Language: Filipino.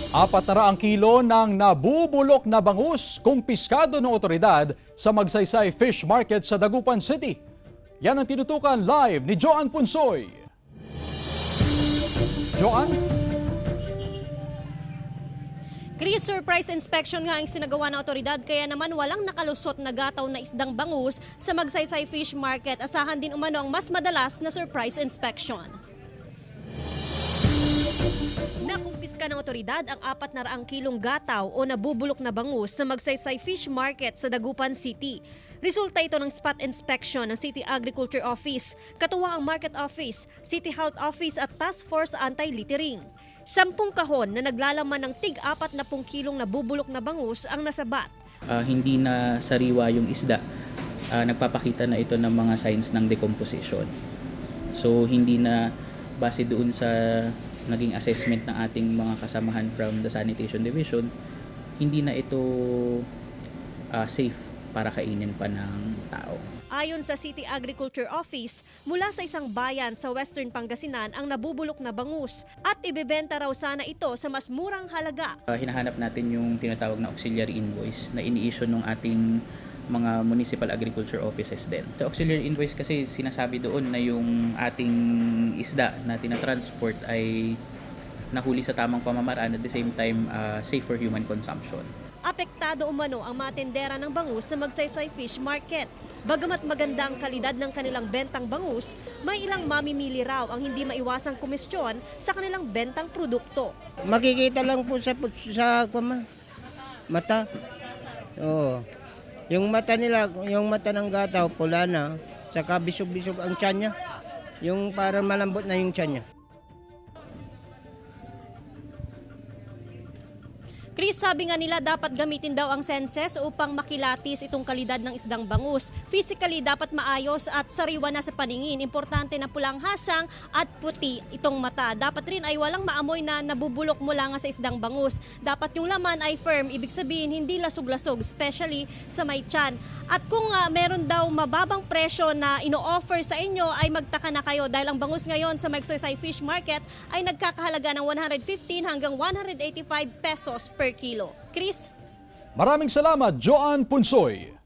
400 kilo ng nabubulok na bangus kumpiskado ng otoridad sa Magsaysay Fish Market sa Dagupan City. Yan ang tinutukan live ni Joan Punsoy. Joan? Chris, surprise inspection nga ang sinagawa ng otoridad kaya naman walang nakalusot na gataw na isdang bangus sa Magsaysay Fish Market. Asahan din umano ang mas madalas na surprise inspection. Nakumpiska ng otoridad ang 400 kilong gataw o nabubulok na bangus sa Magsaysay Fish Market sa Dagupan City. Resulta ito ng spot inspection ng City Agriculture Office, katuwa ang Market Office, City Health Office at Task Force Anti-Littering. 10 kahon na naglalaman ng tig-40 kilong nabubulok na bangus ang nasabat. Hindi na sariwa yung isda. Nagpapakita na ito ng mga signs ng decomposition. So hindi na base doon sa naging assessment ng ating mga kasamahan from the Sanitation Division, hindi na ito safe para kainin pa ng tao. Ayon sa City Agriculture Office, mula sa isang bayan sa Western Pangasinan ang nabubulok na bangus at ibebenta raw sana ito sa mas murang halaga. Hinahanap natin yung tinatawag na auxiliary invoice na ini-issue ng ating mga municipal agriculture offices din. Sa auxiliary invoice kasi sinasabi doon na yung ating isda na tinatransport ay nahuli sa tamang pamamaraan at the same time safe for human consumption. Apektado umano ang mga tendera ng bangus sa Magsaysay Fish Market. Bagamat maganda ang kalidad ng kanilang bentang bangus, may ilang mamimili raw ang hindi maiwasang komisyon sa kanilang bentang produkto. Makikita lang po sa mata. Oo. Yung mata nila, yung mata ng gataw, pula na, saka bisog-bisog ang tiyan niya. Yung parang malambot na yung tiyan niya. Chris, sabi nga nila dapat gamitin daw ang senses upang makilatis itong kalidad ng isdang bangus. Physically, dapat maayos at sariwa na sa paningin. Importante na pulang hasang at puti itong mata. Dapat rin ay walang maamoy na nabubulok mula nga sa isdang bangus. Dapat yung laman ay firm, ibig sabihin hindi lasog-lasog, especially sa may tiyan. At kung meron daw mababang presyo na ino-offer sa inyo, ay magtaka na kayo dahil ang bangus ngayon sa Magsaysay Fish Market ay nagkakahalaga ng 115 hanggang 185 pesos per kilo. Chris? Maraming salamat, Joan Punsoy.